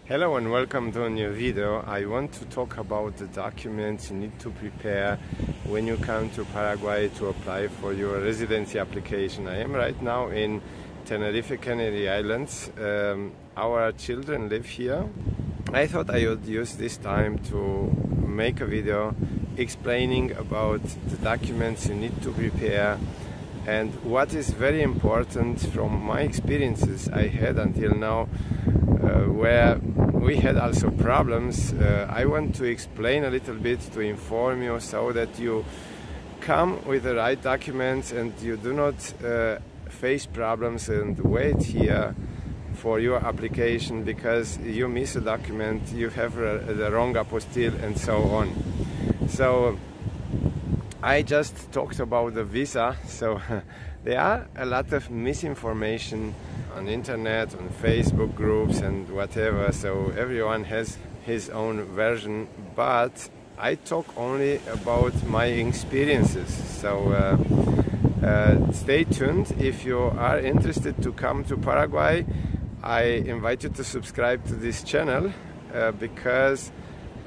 Hello and welcome to a new video. I want to talk about the documents you need to prepare when you come to Paraguay to apply for your residency application. I am right now in Tenerife, Canary Islands. Our children live here. I thought I would use this time to make a video explaining about the documents you need to prepare and what is very important from my experiences I had until now, where we had also problems. I want to explain a little bit to inform you so that you come with the right documents and you do not face problems and wait here for your application because you miss a document, you have the wrong apostille and so on. So I just talked about the visa, so there are a lot of misinformation on internet, on Facebook groups and whatever, so everyone has his own version, but I talk only about my experiences. So stay tuned. If you are interested to come to Paraguay, I invite you to subscribe to this channel because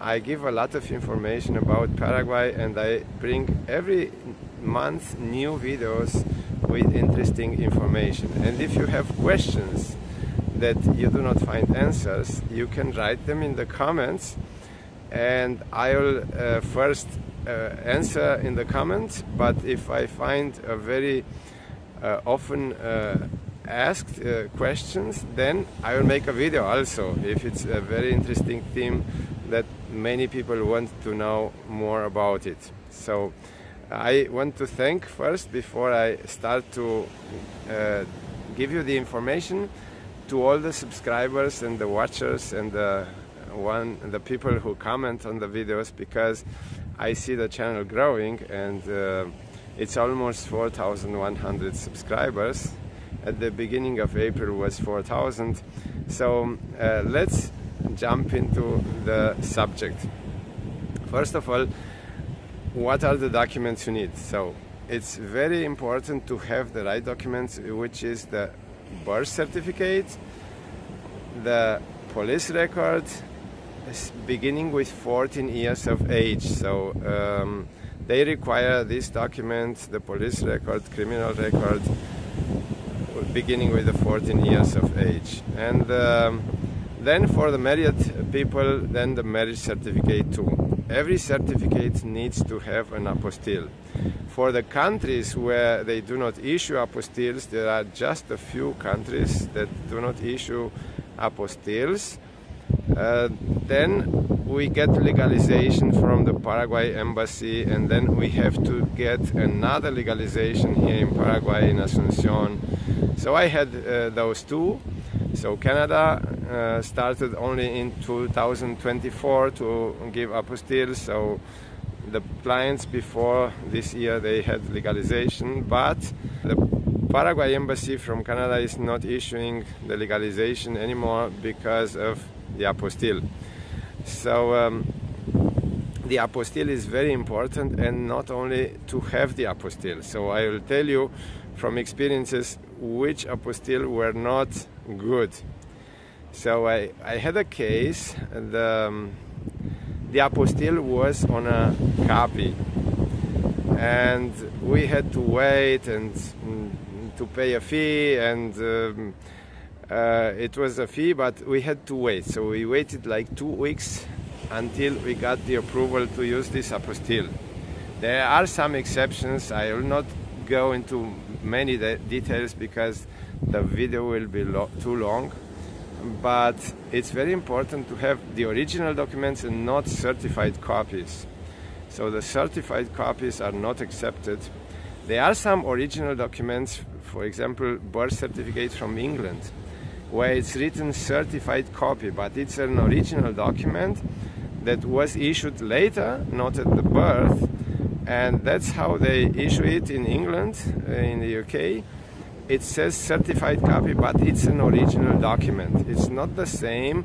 I give a lot of information about Paraguay and I bring every month new videos with interesting information. And if you have questions that you do not find answers, you can write them in the comments and I will first answer in the comments, but if I find a very often asked questions, then I will make a video also if it's a very interesting theme that many people want to know more about it. So I want to thank first, before I start to give you the information, to all the subscribers and the watchers and the people who comment on the videos, because I see the channel growing and it's almost 4,100 subscribers. At the beginning of April was 4,000. So let's jump into the subject. First of all, what are the documents you need? So it's very important to have the right documents, which is the birth certificate, the police record, beginning with 14 years of age. So they require this document, the police record, criminal record, beginning with the 14 years of age. And then for the married people, then the marriage certificate too. Every certificate needs to have an apostille. For the countries where they do not issue apostilles, there are just a few countries that do not issue apostilles. Then we get legalization from the Paraguay embassy, and then we have to get another legalization here in Paraguay, in Asunción. So I had those two. So Canada started only in 2024 to give apostilles. So the clients before this year, they had legalization, but the Paraguay embassy from Canada is not issuing the legalization anymore because of the apostille. So the apostille is very important, and not only to have the apostille. So I will tell you from experiences which apostille were not good. So I had a case, the apostille was on a copy and we had to wait and to pay a fee, and it was a fee, but we had to wait. So we waited like 2 weeks until we got the approval to use this apostille. There are some exceptions. I will not go into many details because the video will be too long, but it's very important to have the original documents and not certified copies. So the certified copies are not accepted. There are some original documents, for example birth certificate from England, where it's written certified copy, but it's an original document that was issued later, not at the birth, and that's how they issue it in England, in the UK. It says certified copy, but it's an original document. It's not the same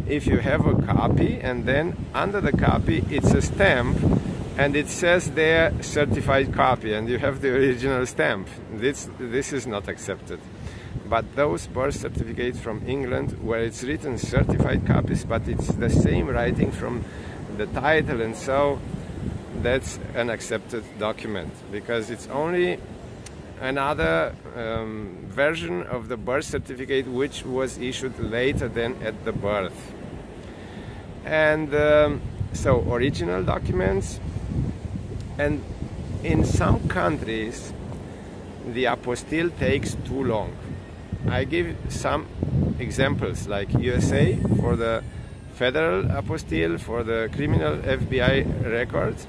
if you have a copy and then under the copy it's a stamp and it says there certified copy and you have the original stamp. This is not accepted. But those birth certificates from England, where it's written certified copies, but it's the same writing from the title, and so that's an accepted document, because it's only another version of the birth certificate which was issued later than at the birth. And so original documents. And in some countries the apostille takes too long. I give some examples, like USA for the federal apostille, for the criminal FBI records,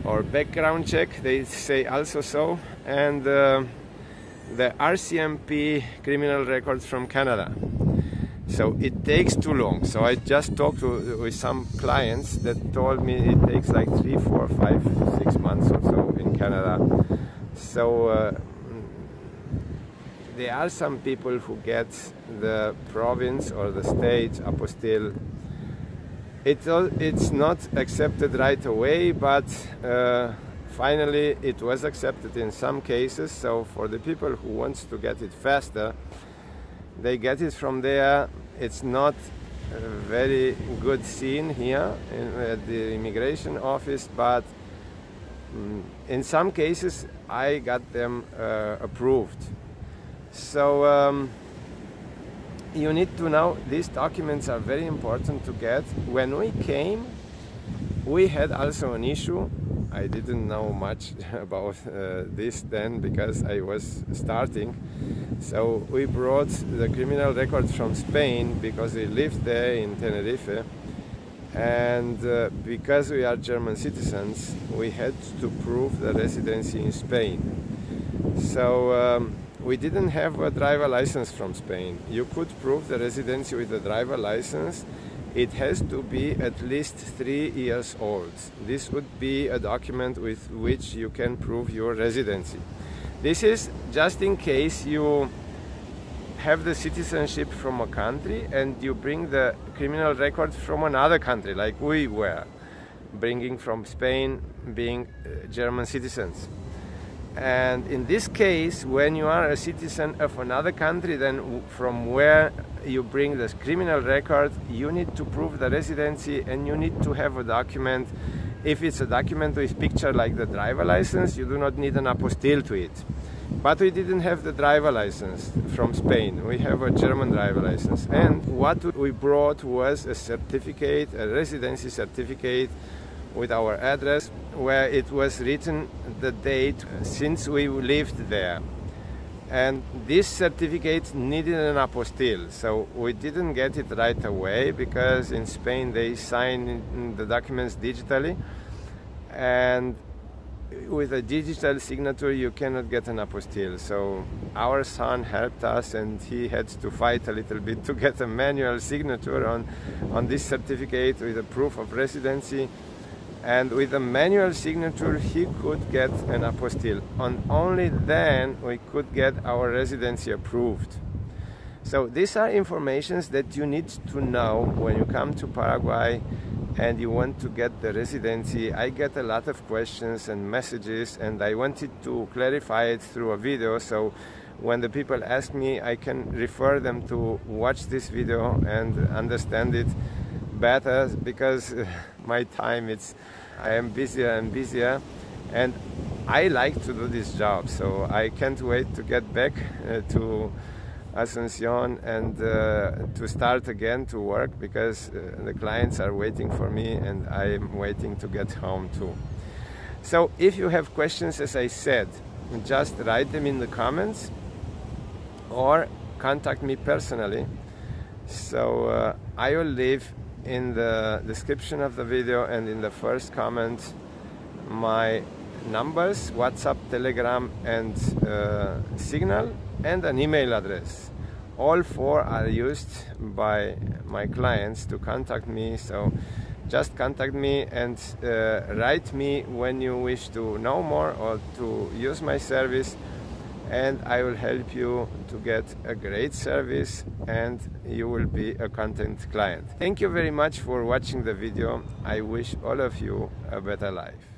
or background check, they say also so, and the RCMP criminal records from Canada. So it takes too long. So I just talked with some clients that told me it takes like 3, 4, 5, 6 months or so in Canada. So there are some people who get the province or the state apostille. It's not accepted right away, but finally it was accepted in some cases. So for the people who wants to get it faster, they get it from there. It's not a very good scene here at the immigration office, but in some cases I got them approved. So you need to know these documents are very important to get. When we came, we had also an issue. I didn't know much about this then, because I was starting. So we brought the criminal records from Spain because we lived there in Tenerife, and because we are German citizens, we had to prove the residency in Spain. So we didn't have a driver license from Spain. You could prove the residency with a driver license. It has to be at least 3 years old. This would be a document with which you can prove your residency. This is just in case you have the citizenship from a country and you bring the criminal record from another country, like we were bringing from Spain, being German citizens. And in this case, when you are a citizen of another country, then from where you bring this criminal record, you need to prove the residency, and you need to have a document. If it's a document with picture like the driver license, you do not need an apostille to it. But we didn't have the driver license from Spain. We have a German driver license. And what we brought was a certificate, a residency certificate with our address, where it was written the date since we lived there. And this certificate needed an apostille, so we didn't get it right away, because in Spain they sign the documents digitally, and with a digital signature you cannot get an apostille. So our son helped us, and he had to fight a little bit to get a manual signature on this certificate with a proof of residency. And with a manual signature he could get an apostille, and only then we could get our residency approved. So these are informations that you need to know when you come to Paraguay and you want to get the residency. I get a lot of questions and messages, and I wanted to clarify it through a video, so when the people ask me, I can refer them to watch this video and understand it better, because my time, I am busier and busier, and I like to do this job, so I can't wait to get back to Asuncion and to start again to work, because the clients are waiting for me and I am waiting to get home too. So if you have questions, as I said, just write them in the comments or contact me personally. So I will leave in the description of the video and in the first comment my numbers, WhatsApp, Telegram and Signal, and an email address. All 4 are used by my clients to contact me, so just contact me and write me when you wish to know more or to use my service, and I will help you to get a great service, and you will be a content client. Thank you very much for watching the video. I wish all of you a better life.